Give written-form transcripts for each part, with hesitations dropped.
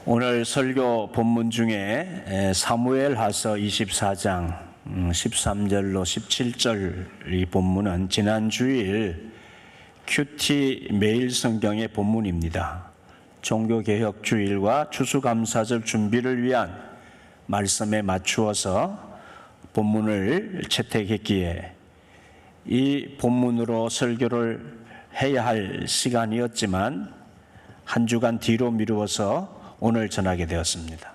오늘 설교 본문 중에 사무엘하서 24장 13절로 17절 이 본문은 지난 주일 큐티 매일 성경의 본문입니다. 종교개혁 주일과 추수감사절 준비를 위한 말씀에 맞추어서 본문을 채택했기에 이 본문으로 설교를 해야 할 시간이었지만 한 주간 뒤로 미루어서 오늘 전하게 되었습니다.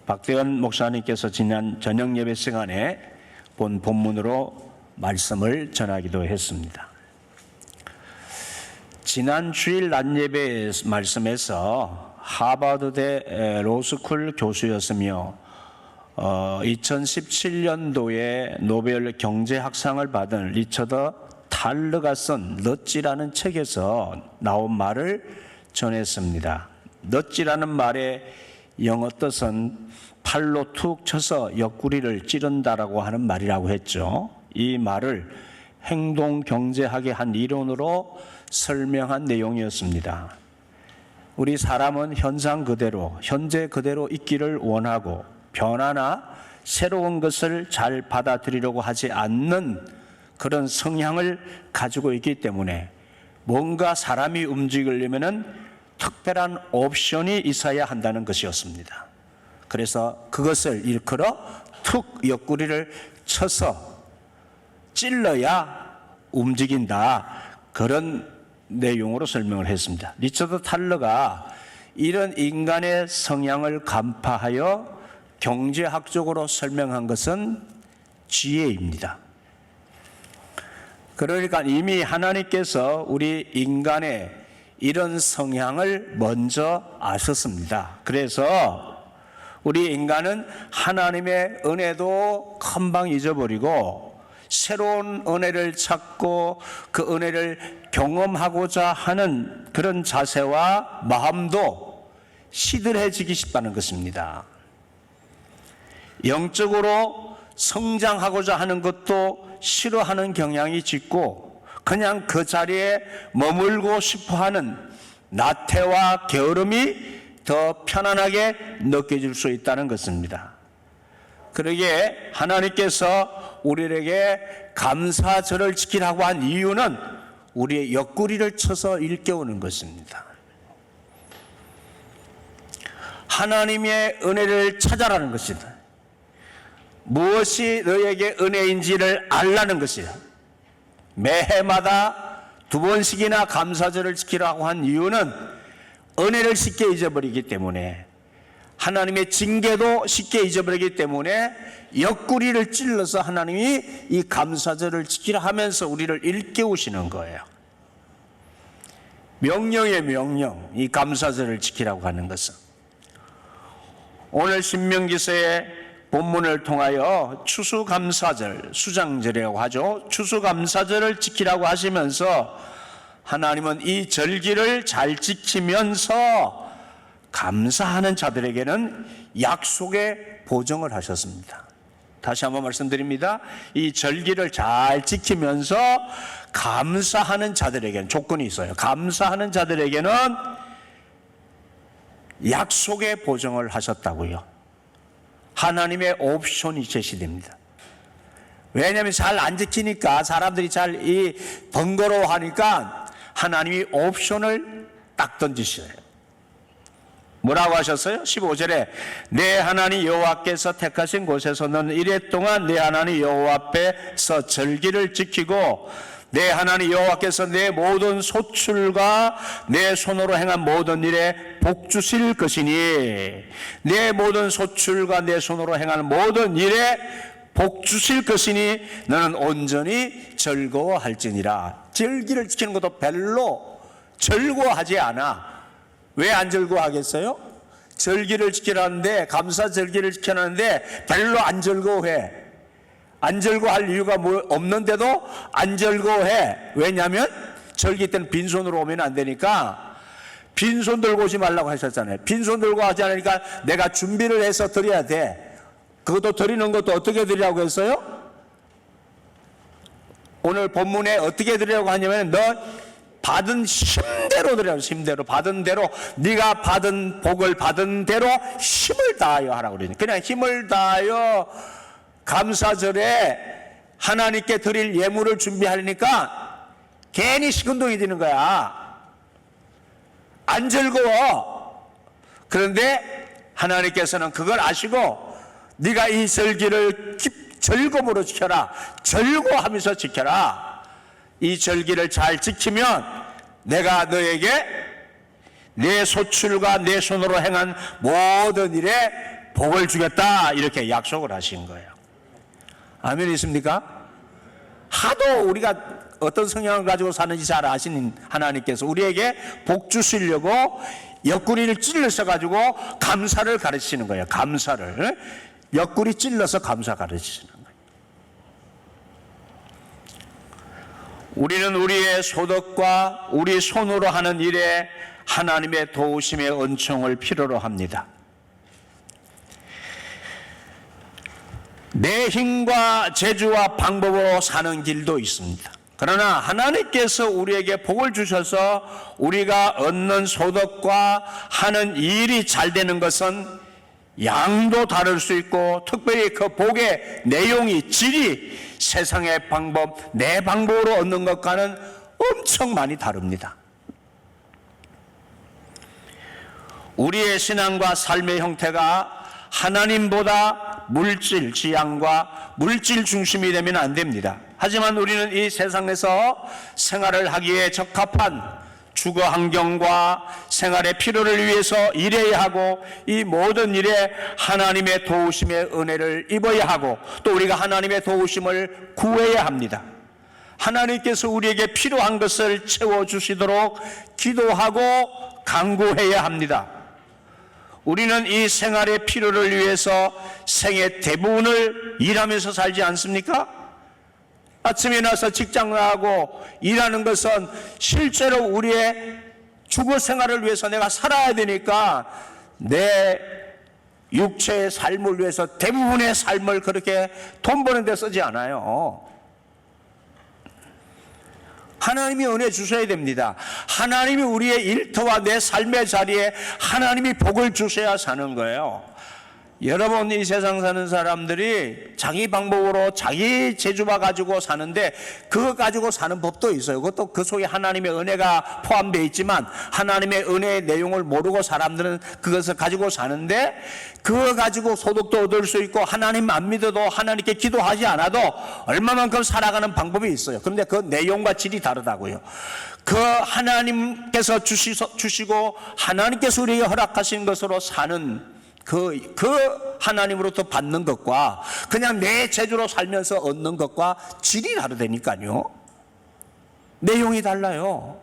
박대원 목사님께서 지난 저녁 예배 시간에 본 본문으로 말씀을 전하기도 했습니다. 지난 주일 낮 예배 말씀에서 하버드대 로스쿨 교수였으며 2017년도에 노벨 경제학상을 받은 리처드 탈러가 쓴 넛지라는 책에서 나온 말을 전했습니다. 넛지라는 말의 영어 뜻은 팔로 툭 쳐서 옆구리를 찌른다라고 하는 말이라고 했죠. 이 말을 행동경제학의 한 이론으로 설명한 내용이었습니다. 우리 사람은 현상 그대로, 현재 그대로 있기를 원하고 변화나 새로운 것을 잘 받아들이려고 하지 않는 그런 성향을 가지고 있기 때문에 뭔가 사람이 움직이려면은 특별한 옵션이 있어야 한다는 것이었습니다. 그래서 그것을 일컬어 툭 옆구리를 쳐서 찔러야 움직인다. 그런 내용으로 설명을 했습니다. 리처드 탈러가 이런 인간의 성향을 간파하여 경제학적으로 설명한 것은 지혜입니다. 그러니까 이미 하나님께서 우리 인간의 이런 성향을 먼저 아셨습니다. 그래서 우리 인간은 하나님의 은혜도 금방 잊어버리고 새로운 은혜를 찾고 그 은혜를 경험하고자 하는 그런 자세와 마음도 시들해지기 쉽다는 것입니다. 영적으로 성장하고자 하는 것도 싫어하는 경향이 짙고 그냥 그 자리에 머물고 싶어하는 나태와 게으름이 더 편안하게 느껴질 수 있다는 것입니다. 그러기에 하나님께서 우리에게 감사절을 지키라고 한 이유는 우리의 옆구리를 쳐서 일깨우는 것입니다. 하나님의 은혜를 찾아라는 것이다. 무엇이 너에게 은혜인지를 알라는 것이다. 매해마다 2번씩이나 감사절을 지키라고 한 이유는 은혜를 쉽게 잊어버리기 때문에 하나님의 징계도 쉽게 잊어버리기 때문에 옆구리를 찔러서 하나님이 이 감사절을 지키라 하면서 우리를 일깨우시는 거예요. 명령의 명령, 이 감사절을 지키라고 하는 것은 오늘 신명기서의 본문을 통하여 추수감사절, 수장절이라고 하죠. 추수감사절을 지키라고 하시면서 하나님은 이 절기를 잘 지키면서 감사하는 자들에게는 약속의 보증을 하셨습니다. 다시 한번 말씀드립니다. 이 절기를 잘 지키면서 감사하는 자들에게는 조건이 있어요. 감사하는 자들에게는 약속의 보증을 하셨다고요. 하나님의 옵션이 제시됩니다. 왜냐하면 잘 안 지키니까 사람들이 잘 번거로워하니까 하나님이 옵션을 딱 던지셔요. 뭐라고 하셨어요? 15절에 내 하나님 여호와께서 택하신 곳에서 너는 이래 동안 내 하나님 여호와 앞에서 절기를 지키고 내 하나님 여호와께서 내 모든 소출과 내 손으로 행한 모든 일에 복 주실 것이니 내 모든 소출과 내 손으로 행하는 모든 일에 복 주실 것이니 너는 온전히 즐거워할지니라. 절기를 지키는 것도 별로 즐거워하지 않아. 왜 안 즐거워하겠어요? 절기를 지키라는데 감사 절기를 지켜놨는데 별로 안 즐거워해. 안 즐거워할 이유가 없는데도 안 즐거워해. 왜냐하면 절기 때는 빈손으로 오면 안 되니까 빈손 들고 오지 말라고 하셨잖아요. 빈손 들고 하지 않으니까 내가 준비를 해서 드려야 돼. 그것도 드리는 것도 어떻게 드리라고 했어요? 오늘 본문에 어떻게 드리라고 하냐면 너 받은 힘대로 드려. 힘대로 받은 대로, 네가 받은 복을 받은 대로 힘을 다하여 하라고 그러니, 그냥 힘을 다하여 감사절에 하나님께 드릴 예물을 준비하려니까 괜히 시큰둥이 드는 거야. 안 즐거워. 그런데 하나님께서는 그걸 아시고 네가 이 절기를 즐거움으로 지켜라. 즐거워하면서 지켜라. 이 절기를 잘 지키면 내가 너에게 내 소출과 내 손으로 행한 모든 일에 복을 주겠다. 이렇게 약속을 하신 거예요. 아멘 있습니까? 하도 우리가 어떤 성향을 가지고 사는지 잘 아시는 하나님께서 우리에게 복 주시려고 옆구리를 찔러서 가지고 감사를 가르치시는 거예요. 감사를. 옆구리 찔러서 감사 가르치시는 거예요. 우리는 우리의 소득과 우리 손으로 하는 일에 하나님의 도우심의 은총을 필요로 합니다. 내 힘과 재주와 방법으로 사는 길도 있습니다. 그러나 하나님께서 우리에게 복을 주셔서 우리가 얻는 소득과 하는 일이 잘 되는 것은 양도 다를 수 있고, 특별히 그 복의 내용이, 질이 세상의 방법, 내 방법으로 얻는 것과는 엄청 많이 다릅니다. 우리의 신앙과 삶의 형태가 하나님보다 물질 지향과 물질 중심이 되면 안 됩니다. 하지만 우리는 이 세상에서 생활을 하기에 적합한 주거 환경과 생활의 필요를 위해서 일해야 하고, 이 모든 일에 하나님의 도우심의 은혜를 입어야 하고, 또 우리가 하나님의 도우심을 구해야 합니다. 하나님께서 우리에게 필요한 것을 채워주시도록 기도하고 간구해야 합니다. 우리는 이 생활의 필요를 위해서 생의 대부분을 일하면서 살지 않습니까? 아침에 일어나서 직장 나가고 일하는 것은 실제로 우리의 주거 생활을 위해서 내가 살아야 되니까 내 육체의 삶을 위해서 대부분의 삶을 그렇게 돈 버는 데 쓰지 않아요. 하나님이 은혜 주셔야 됩니다. 하나님이 우리의 일터와 내 삶의 자리에 하나님이 복을 주셔야 사는 거예요. 여러분, 이 세상 사는 사람들이 자기 방법으로 자기 재주만 가지고 사는데, 그거 가지고 사는 법도 있어요. 그것도 그 속에 하나님의 은혜가 포함되어 있지만, 하나님의 은혜의 내용을 모르고 사람들은 그것을 가지고 사는데, 그거 가지고 소득도 얻을 수 있고, 하나님 안 믿어도 하나님께 기도하지 않아도 얼마만큼 살아가는 방법이 있어요. 그런데 그 내용과 질이 다르다고요. 그 하나님께서 주시고 하나님께서 우리에게 허락하신 것으로 사는 그 하나님으로부터 받는 것과 그냥 내 재주로 살면서 얻는 것과 질이 다르다니까요. 내용이 달라요.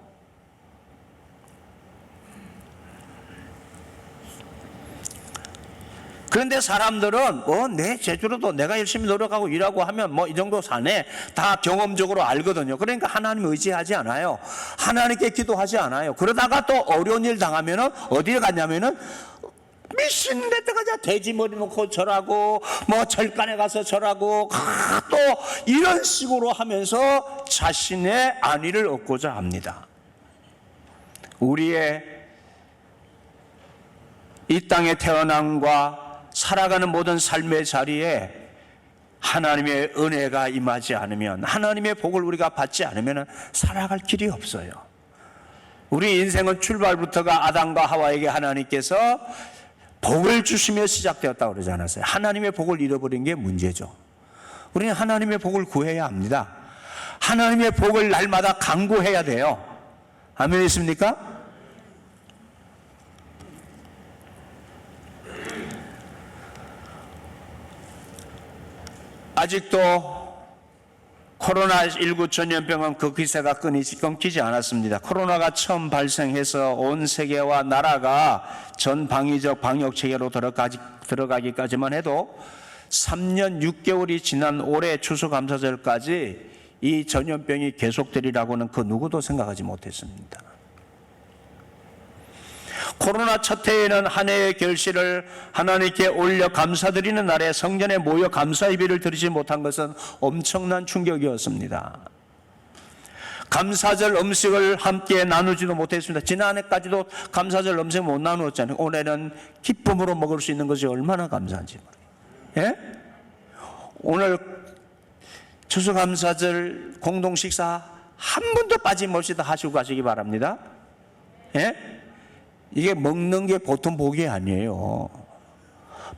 그런데 사람들은 내 재주로도 내가 열심히 노력하고 일하고 하면 이 정도 사네, 다 경험적으로 알거든요. 그러니까 하나님 의지하지 않아요. 하나님께 기도하지 않아요. 그러다가 또 어려운 일 당하면은 어디에 갔냐면은 미신 데다가 돼지 머리 놓고 절하고 절간에 가서 절하고 또 이런 식으로 하면서 자신의 안위를 얻고자 합니다. 우리의 이 땅에 태어남과 살아가는 모든 삶의 자리에 하나님의 은혜가 임하지 않으면, 하나님의 복을 우리가 받지 않으면 살아갈 길이 없어요. 우리 인생은 출발부터가 아담과 하와에게 하나님께서 복을 주시며 시작되었다고 그러지 않았어요? 하나님의 복을 잃어버린 게 문제죠. 우리는 하나님의 복을 구해야 합니다. 하나님의 복을 날마다 간구해야 돼요. 아멘 있습니까? 아직도 코로나19 전염병은 그 기세가 끊기지 않았습니다. 코로나가 처음 발생해서 온 세계와 나라가 전 방위적 방역 체계로 들어가기까지만 해도 3년 6개월이 지난 올해 추수감사절까지 이 전염병이 계속되리라고는 그 누구도 생각하지 못했습니다. 코로나 첫 해에는 한 해의 결실을 하나님께 올려 감사드리는 날에 성전에 모여 감사 예배를 드리지 못한 것은 엄청난 충격이었습니다. 감사절 음식을 함께 나누지도 못했습니다. 지난해까지도 감사절 음식 못 나누었잖아요. 올해는 기쁨으로 먹을 수 있는 것이 얼마나 감사한지 모르겠어요. 예? 오늘 추수감사절 공동식사 한 분도 빠짐없이 다 하시고 가시기 바랍니다. 예? 이게 먹는 게 보통 복이 아니에요.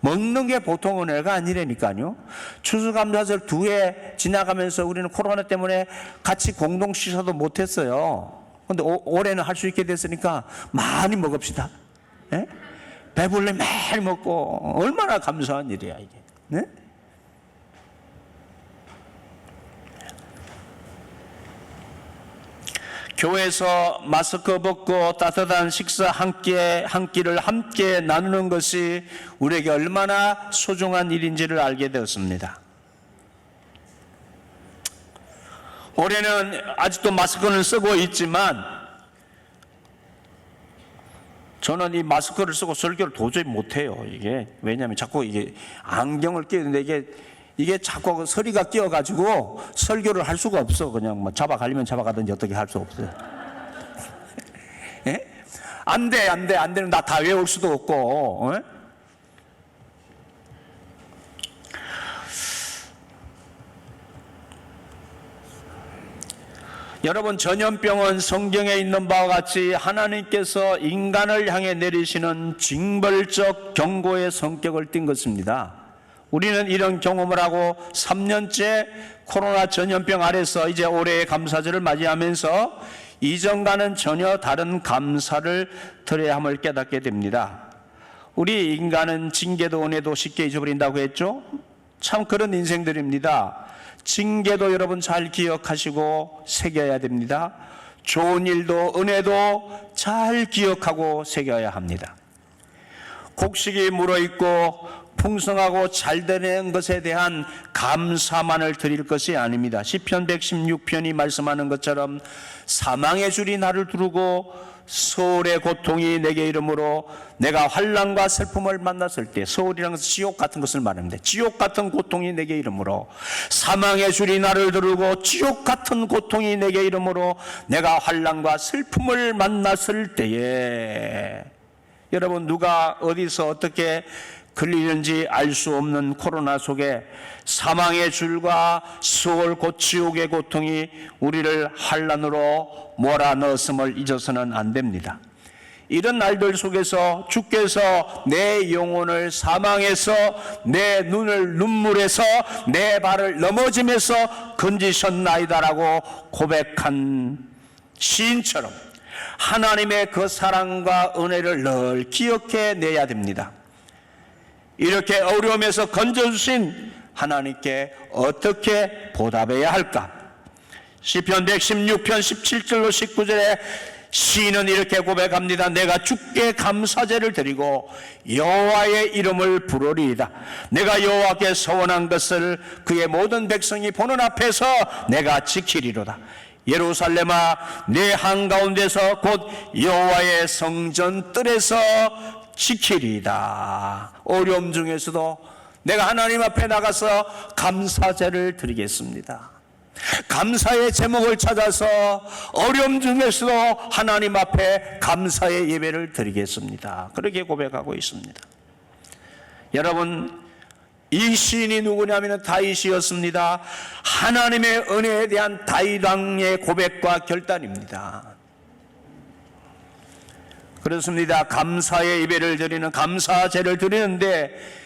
먹는 게 보통 은혜가 아니라니까요. 추수감사절 2해 지나가면서 우리는 코로나 때문에 같이 공동식사도 못했어요. 그런데 올해는 할 수 있게 됐으니까 많이 먹읍시다. 예? 배불리 매일 먹고 얼마나 감사한 일이야 이게. 네? 교회에서 마스크 벗고 따뜻한 식사 한 끼를 함께 나누는 것이 우리에게 얼마나 소중한 일인지를 알게 되었습니다. 올해는 아직도 마스크는 쓰고 있지만 저는 이 마스크를 쓰고 설교를 도저히 못해요. 이게 왜냐하면 자꾸 이게 안경을 끼는데 이게 자꾸 서리가 끼어가지고 설교를 할 수가 없어. 그냥 뭐 잡아가려면 잡아가든지 어떻게 할 수 없어요. 예? 안 되는 나 다 외울 수도 없고. 예? 여러분, 전염병은 성경에 있는 바와 같이 하나님께서 인간을 향해 내리시는 징벌적 경고의 성격을 띈 것입니다. 우리는 이런 경험을 하고 3년째 코로나 전염병 아래서 이제 올해의 감사절을 맞이하면서 이전과는 전혀 다른 감사를 드려야 함을 깨닫게 됩니다. 우리 인간은 징계도 은혜도 쉽게 잊어버린다고 했죠? 참 그런 인생들입니다. 징계도 여러분 잘 기억하시고 새겨야 됩니다. 좋은 일도 은혜도 잘 기억하고 새겨야 합니다. 곡식이 물어있고 풍성하고 잘 되는 것에 대한 감사만을 드릴 것이 아닙니다. 시편 116편이 말씀하는 것처럼 사망의 줄이 나를 두르고 소울의 고통이 내게 이르므로 내가 환난과 슬픔을 만났을 때, 소울이라는 것은 지옥 같은 것을 말합니다. 지옥 같은 고통이 내게 이르므로, 사망의 줄이 나를 두르고 지옥 같은 고통이 내게 이르므로 내가 환난과 슬픔을 만났을 때에, 여러분 누가 어디서 어떻게 걸리는지 알 수 없는 코로나 속에 사망의 줄과 수월 곧 지옥의 고통이 우리를 환난으로 몰아넣었음을 잊어서는 안 됩니다. 이런 날들 속에서 주께서 내 영혼을 사망에서, 내 눈을 눈물에서, 내 발을 넘어짐에서 건지셨나이다라고 고백한 시인처럼 하나님의 그 사랑과 은혜를 늘 기억해 내야 됩니다. 이렇게 어려움에서 건져주신 하나님께 어떻게 보답해야 할까? 시편 116편 17절로 19절에 시인은 이렇게 고백합니다. 내가 주께 감사제를 드리고 여호와의 이름을 부르리이다. 내가 여호와께 서원한 것을 그의 모든 백성이 보는 앞에서 내가 지키리로다. 예루살렘아, 내 한가운데서 곧 여호와의 성전 뜰에서 지키리이다. 어려움 중에서도 내가 하나님 앞에 나가서 감사제를 드리겠습니다. 감사의 제목을 찾아서 어려움 중에서도 하나님 앞에 감사의 예배를 드리겠습니다. 그렇게 고백하고 있습니다. 여러분, 이 시인이 누구냐면 다윗이었습니다. 하나님의 은혜에 대한 다윗 왕의 고백과 결단입니다. 그렇습니다. 감사의 예배를 드리는, 감사제를 드리는데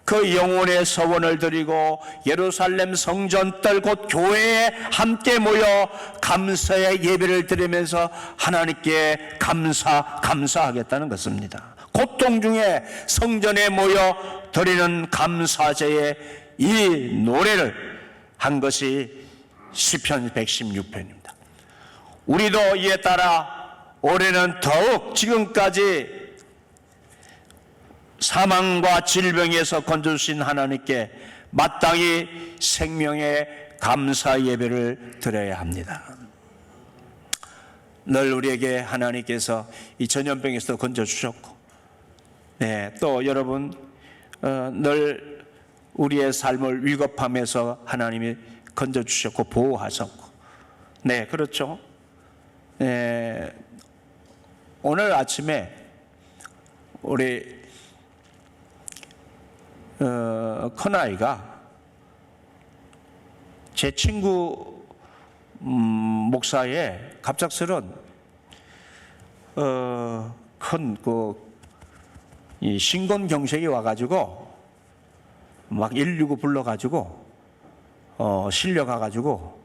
그 영혼의 서원을 드리고 예루살렘 성전뜰 곧 교회에 함께 모여 감사의 예배를 드리면서 하나님께 감사하겠다는 것입니다. 고통 중에 성전에 모여 드리는 감사제의 이 노래를 한 것이 시편 116편입니다. 우리도 이에 따라 올해는 더욱 지금까지 사망과 질병에서 건져주신 하나님께 마땅히 생명의 감사 예배를 드려야 합니다. 늘 우리에게 하나님께서 이 전염병에서 건져주셨고, 네, 또 여러분 늘 우리의 삶을 위급함에서 하나님이 건져주셨고 보호하셨고, 네, 그렇죠. 오늘 아침에 우리 큰아이가 제 친구 목사의 갑작스런 큰 이 신곤경색이 와가지고 막 119 불러가지고 실려가가지고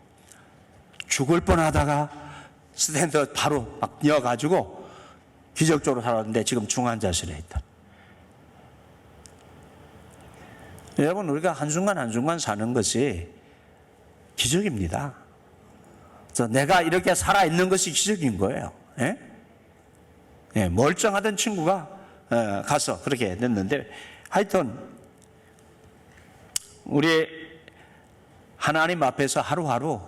죽을 뻔하다가 스탠드 바로 막 이어가지고 기적적으로 살았는데 지금 중환자실에 있다. 여러분, 우리가 한순간 한순간 사는 것이 기적입니다. 그래서 내가 이렇게 살아있는 것이 기적인 거예요. 멀쩡하던 친구가 가서 그렇게 됐는데, 하여튼 우리 하나님 앞에서 하루하루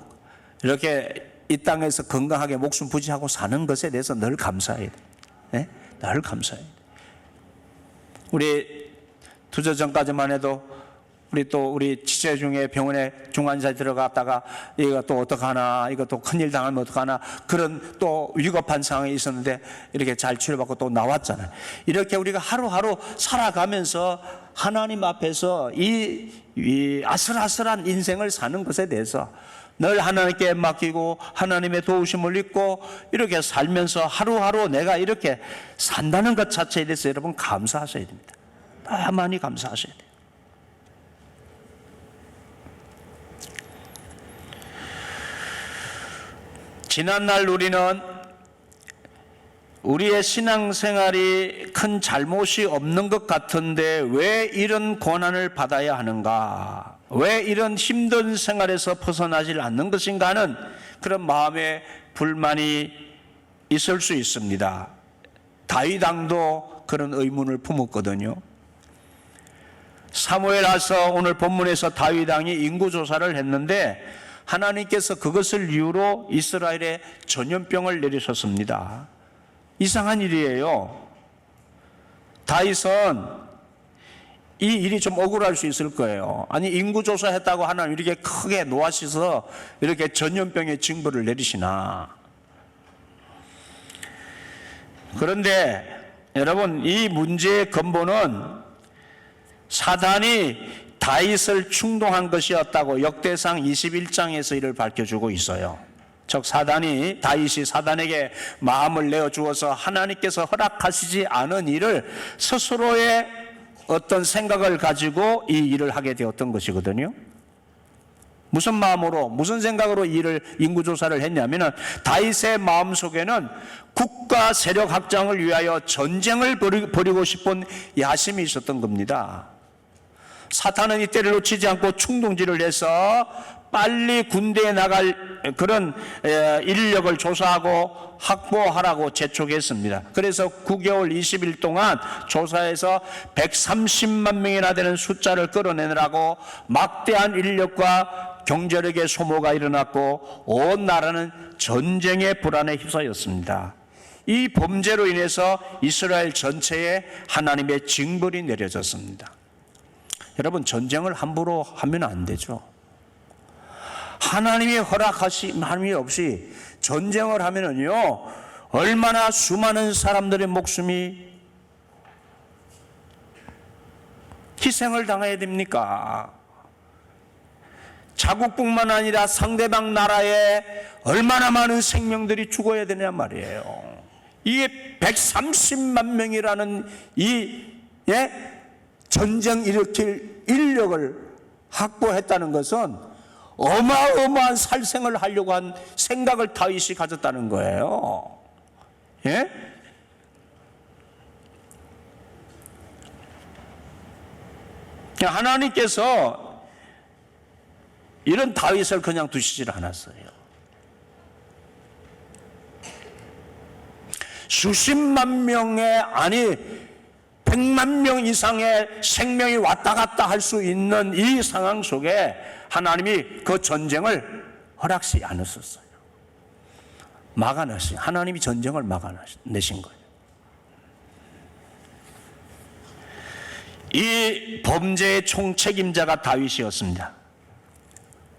이렇게 이 땅에서 건강하게 목숨 부지하고 사는 것에 대해서 늘 감사해야 돼. 늘 감사해야 돼. 우리 2주 전까지만 해도 우리 지체 중에 병원에 중환자에 들어갔다가 이거 또 어떡하나, 이거 또 큰일 당하면 어떡하나, 그런 또 위급한 상황이 있었는데 이렇게 잘 치료받고 또 나왔잖아요. 이렇게 우리가 하루하루 살아가면서 하나님 앞에서 이 아슬아슬한 인생을 사는 것에 대해서 늘 하나님께 맡기고 하나님의 도우심을 입고 이렇게 살면서 하루하루 내가 이렇게 산다는 것 자체에 대해서 여러분 감사하셔야 됩니다. 많이 감사하셔야 돼요. 지난날 우리는 우리의 신앙생활이 큰 잘못이 없는 것 같은데 왜 이런 고난을 받아야 하는가, 왜 이런 힘든 생활에서 벗어나질 않는 것인가 하는 그런 마음의 불만이 있을 수 있습니다. 다윗 왕도 그런 의문을 품었거든요. 사무엘하서 오늘 본문에서 다윗 왕이 인구조사를 했는데 하나님께서 그것을 이유로 이스라엘에 전염병을 내리셨습니다. 이상한 일이에요. 다윗은 이 일이 좀 억울할 수 있을 거예요. 아니, 인구조사했다고 하나님 이렇게 크게 노하셔서 이렇게 전염병의 징벌을 내리시나. 그런데 여러분, 이 문제의 근본은 사단이 다윗을 충동한 것이었다고 역대상 21장에서 이를 밝혀주고 있어요. 즉 다윗이 사단에게 마음을 내어주어서 하나님께서 허락하시지 않은 일을 스스로의 어떤 생각을 가지고 이 일을 하게 되었던 것이거든요. 무슨 마음으로, 무슨 생각으로 인구조사를 했냐면 다윗의 마음속에는 국가 세력 확장을 위하여 전쟁을 벌이고 싶은 야심이 있었던 겁니다. 사탄은 이때를 놓치지 않고 충동질을 해서 빨리 군대에 나갈 그런 인력을 조사하고 확보하라고 재촉했습니다. 그래서 9개월 20일 동안 조사해서 130만 명이나 되는 숫자를 끌어내느라고 막대한 인력과 경제력의 소모가 일어났고 온 나라는 전쟁의 불안에 휩싸였습니다. 이 범죄로 인해서 이스라엘 전체에 하나님의 징벌이 내려졌습니다. 여러분, 전쟁을 함부로 하면 안 되죠. 하나님이 허락하심이 없이 전쟁을 하면은요, 얼마나 수많은 사람들의 목숨이 희생을 당해야 됩니까? 자국뿐만 아니라 상대방 나라에 얼마나 많은 생명들이 죽어야 되냐 말이에요. 이게 130만 명이라는 전쟁 일으킬 인력을 확보했다는 것은 어마어마한 살생을 하려고 한 생각을 다윗이 가졌다는 거예요. 하나님께서 이런 다윗을 그냥 두시질 않았어요. 수십만 명의, 아니 100만 명 이상의 생명이 왔다 갔다 할 수 있는 이 상황 속에 하나님이 그 전쟁을 허락시 않으셨어요. 막아내신, 하나님이 전쟁을 막아내신 거예요. 이 범죄의 총책임자가 다윗이었습니다.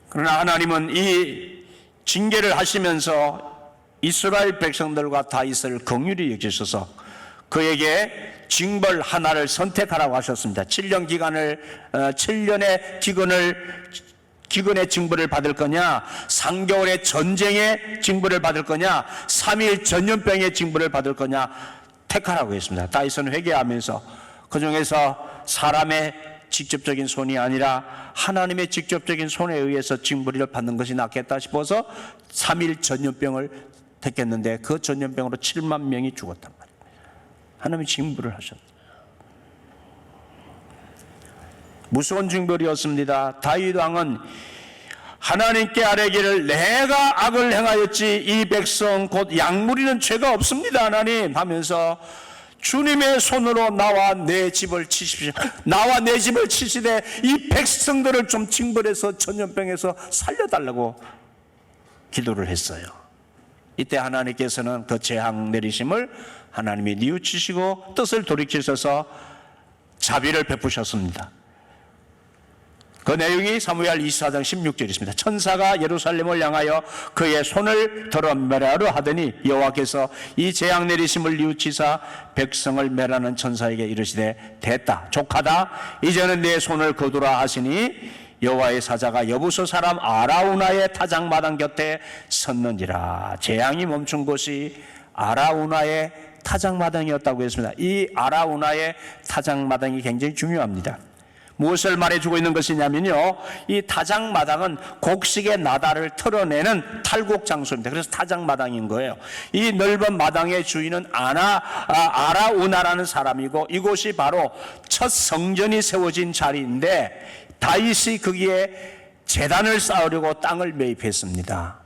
그러나 하나님은 이 징계를 하시면서 이스라엘 백성들과 다윗을 긍휼히 여기셔서 그에게 징벌 하나를 선택하라고 하셨습니다. 7년의 기근의 징벌을 받을 거냐, 3개월의 전쟁의 징벌을 받을 거냐, 3일 전염병의 징벌을 받을 거냐 택하라고 했습니다. 다윗은 회개하면서 그 중에서 사람의 직접적인 손이 아니라 하나님의 직접적인 손에 의해서 징벌을 받는 것이 낫겠다 싶어서 3일 전염병을 택했는데 그 전염병으로 7만 명이 죽었단 말이에요. 하나님이 징벌을 하셨다. 무서운 징벌이었습니다. 다윗 왕은 하나님께 아뢰기를 내가 악을 행하였지 이 백성 곧 양무리는 죄가 없습니다 하나님 하면서 주님의 손으로 나와 내 집을 치십시오. 나와 내 집을 치시되 이 백성들을 좀 징벌해서 전염병에서 살려달라고 기도를 했어요. 이때 하나님께서는 그 재앙 내리심을 하나님이 뉘우치시고 뜻을 돌이키셔서 자비를 베푸셨습니다. 그 내용이 사무엘 24장 16절입니다. 천사가 예루살렘을 향하여 그의 손을 들어 멸하려 하더니 여호와께서 이 재앙 내리심을 뉘우치사 백성을 멸하는 천사에게 이르시되 됐다 족하다 이제는 내 손을 거두라 하시니 여호와의 사자가 여부수 사람 아라우나의 타작마당 곁에 섰는지라. 재앙이 멈춘 곳이 아라우나의 타작마당이었다고 했습니다. 이 아라우나의 타작마당이 굉장히 중요합니다. 무엇을 말해주고 있는 것이냐면요, 이 타작마당은 곡식의 나다를 털어내는 탈곡 장소입니다. 그래서 타작마당인 거예요. 이 넓은 마당의 주인은 아라우나라는 사람이고 이곳이 바로 첫 성전이 세워진 자리인데 다윗이 거기에 제단을 쌓으려고 땅을 매입했습니다.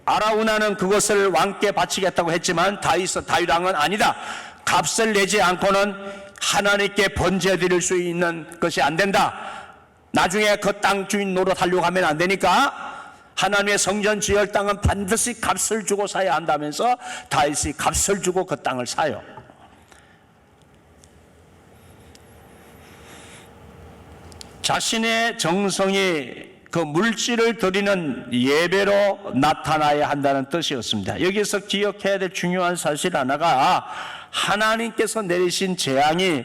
아라우나는 그것을 왕께 바치겠다고 했지만 다윗 왕은 아니다, 값을 내지 않고는 하나님께 번제 드릴 수 있는 것이 안 된다, 나중에 그 땅 주인 노릇하려고 하면 안 되니까 하나님의 성전 지을 땅은 반드시 값을 주고 사야 한다면서 다윗이 값을 주고 그 땅을 사요. 자신의 정성이 그 물질을 드리는 예배로 나타나야 한다는 뜻이었습니다. 여기서 기억해야 될 중요한 사실 하나가 하나님께서 내리신 재앙이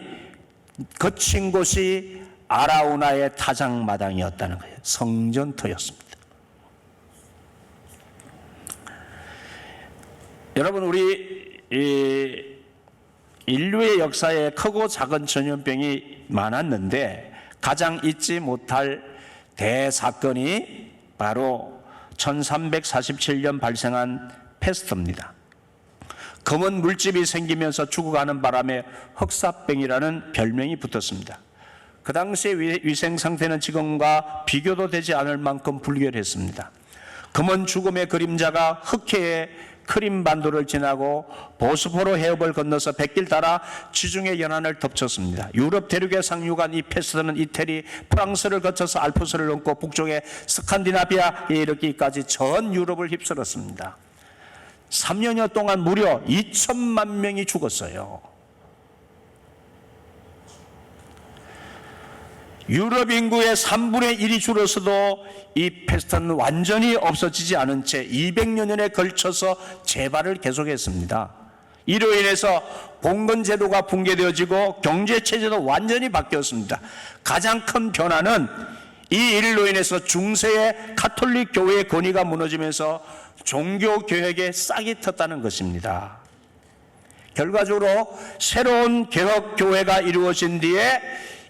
거친 곳이 아라우나의 타작마당이었다는 거예요. 성전터였습니다. 여러분, 우리 인류의 역사에 크고 작은 전염병이 많았는데 가장 잊지 못할 대사건이 바로 1347년 발생한 패스트입니다. 검은 물집이 생기면서 죽어가는 바람에 흑사병이라는 별명이 붙었습니다. 그 당시의 위생 상태는 지금과 비교도 되지 않을 만큼 불결했습니다. 검은 죽음의 그림자가 흑해의 크림 반도를 지나고 보스포로 해협을 건너서 백길 따라 지중해 연안을 덮쳤습니다. 유럽 대륙에 상륙한 이 패스트는 이태리, 프랑스를 거쳐서 알프스를 넘고 북쪽의 스칸디나비아에 이르기까지 전 유럽을 휩쓸었습니다. 3년여 동안 무려 2천만 명이 죽었어요. 유럽 인구의 3분의 1이 줄어서도 이 패스트는 완전히 없어지지 않은 채 200여년에 걸쳐서 재발을 계속했습니다. 이로 인해서 봉건제도가 붕괴되어지고 경제체제도 완전히 바뀌었습니다. 가장 큰 변화는 이 일로 인해서 중세의 가톨릭 교회의 권위가 무너지면서 종교개혁에 싹이 텄다는 것입니다. 결과적으로 새로운 개혁교회가 이루어진 뒤에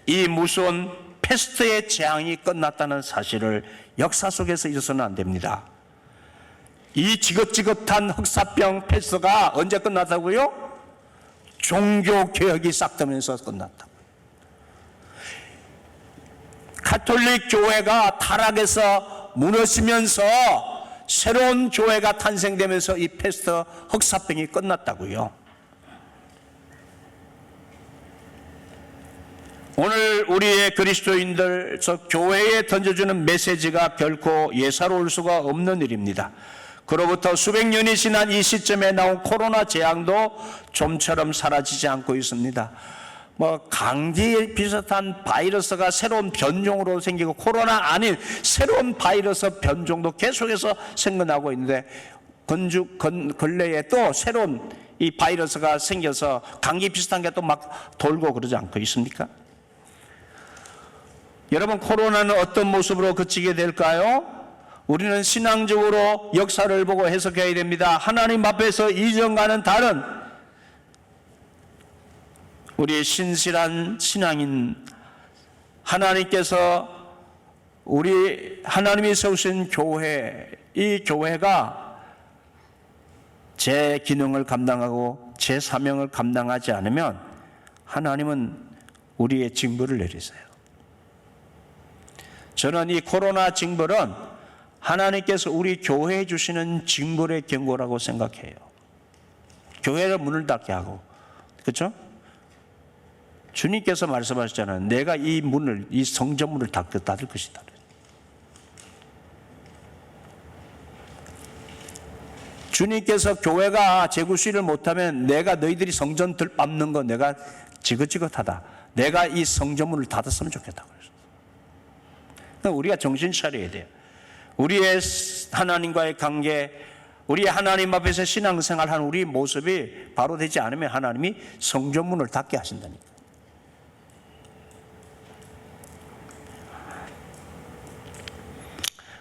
이 무서운 패스트의 재앙이 끝났다는 사실을 역사 속에서 잊어서는 안 됩니다. 이 지긋지긋한 흑사병 패스트가 언제 끝났다고요? 종교개혁이 싹 트면서 끝났다. 가톨릭 교회가 타락해서 무너지면서 새로운 교회가 탄생되면서 이 패스트 흑사병이 끝났다고요. 오늘 우리의 그리스도인들, 저 교회에 던져주는 메시지가 결코 예사로울 수가 없는 일입니다. 그로부터 수백 년이 지난 이 시점에 나온 코로나 재앙도 좀처럼 사라지지 않고 있습니다. 감기 비슷한 바이러스가 새로운 변종으로 생기고 코로나 아닌 새로운 바이러스 변종도 계속해서 생겨나고 있는데 근래에 또 새로운 이 바이러스가 생겨서 감기 비슷한 게 또 막 돌고 그러지 않고 있습니까? 여러분, 코로나는 어떤 모습으로 그치게 될까요? 우리는 신앙적으로 역사를 보고 해석해야 됩니다. 하나님 앞에서 이전과는 다른 우리의 신실한 신앙인 하나님께서 하나님이 세우신 교회, 이 교회가 제 기능을 감당하고 제 사명을 감당하지 않으면 하나님은 우리의 징벌을 내리세요. 저는 이 코로나 징벌은 하나님께서 우리 교회에 주시는 징벌의 경고라고 생각해요. 교회를 문을 닫게 하고, 그렇죠? 주님께서 말씀하셨잖아요. 내가 이 문을, 이 성전문을 닫을 것이다. 주님께서 교회가 재구시를 못하면 내가 너희들이 성전 들밟는 거 내가 지긋지긋하다. 내가 이 성전문을 닫았으면 좋겠다. 그래서 우리가 정신 차려야 돼요. 우리의 하나님과의 관계, 우리의 하나님 앞에서 신앙생활하는 우리 모습이 바로 되지 않으면 하나님이 성전문을 닫게 하신다니까.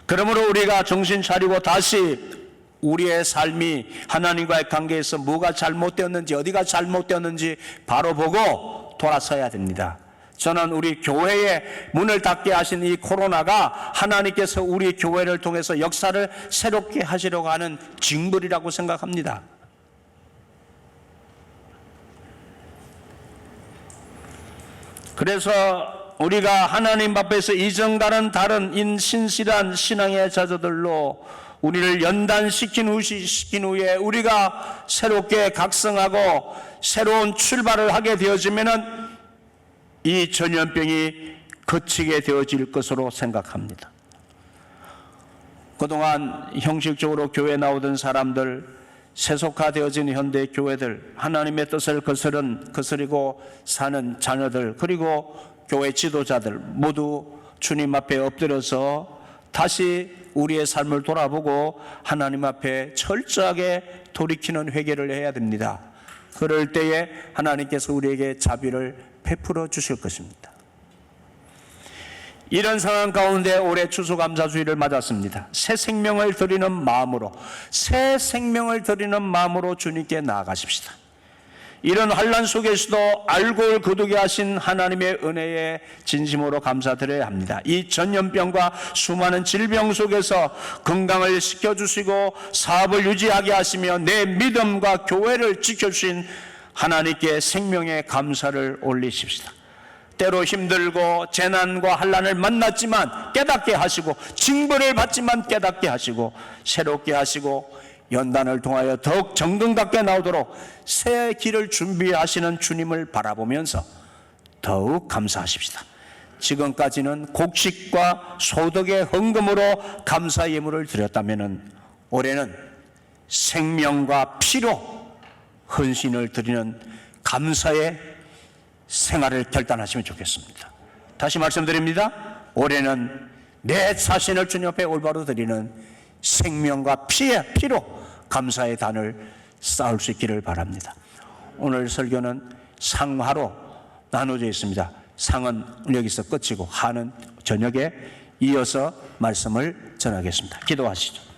그러므로 우리가 정신 차리고 다시 우리의 삶이 하나님과의 관계에서 뭐가 잘못되었는지, 어디가 잘못되었는지 바로 보고 돌아서야 됩니다. 저는 우리 교회의 문을 닫게 하신 이 코로나가 하나님께서 우리 교회를 통해서 역사를 새롭게 하시려고 하는 징벌이라고 생각합니다. 그래서 우리가 하나님 앞에서 이전과는 다른 신실한 신앙의 자녀들로 우리를 연단시킨 후에 우리가 새롭게 각성하고 새로운 출발을 하게 되어지면은 이 전염병이 그치게 되어질 것으로 생각합니다. 그동안 형식적으로 교회 나오던 사람들, 세속화되어진 현대 교회들, 하나님의 뜻을 거스리고 사는 자녀들, 그리고 교회 지도자들 모두 주님 앞에 엎드려서 다시 우리의 삶을 돌아보고 하나님 앞에 철저하게 돌이키는 회개를 해야 됩니다. 그럴 때에 하나님께서 우리에게 자비를 베풀어 주실 것입니다. 이런 상황 가운데 올해 추수감사주일을 맞았습니다. 새 생명을 드리는 마음으로 주님께 나아가십시다. 이런 환난 속에서도 알고 거두게 하신 하나님의 은혜에 진심으로 감사드려야 합니다. 이 전염병과 수많은 질병 속에서 건강을 지켜주시고 사업을 유지하게 하시며 내 믿음과 교회를 지켜주신 하나님께 생명의 감사를 올리십시다. 때로 힘들고 재난과 환난을 만났지만 깨닫게 하시고, 징벌을 받지만 깨닫게 하시고, 새롭게 하시고, 연단을 통하여 더욱 정금답게 나오도록 새 길을 준비하시는 주님을 바라보면서 더욱 감사하십시다. 지금까지는 곡식과 소득의 헌금으로 감사 예물을 드렸다면 올해는 생명과 피로 헌신을 드리는 감사의 생활을 결단하시면 좋겠습니다. 다시 말씀드립니다. 올해는 내 자신을 주님 앞에 올바로 드리는 생명과 피로 감사의 단을 쌓을 수 있기를 바랍니다. 오늘 설교는 상하로 나눠져 있습니다. 상은 여기서 끝이고 하는 저녁에 이어서 말씀을 전하겠습니다. 기도하시죠.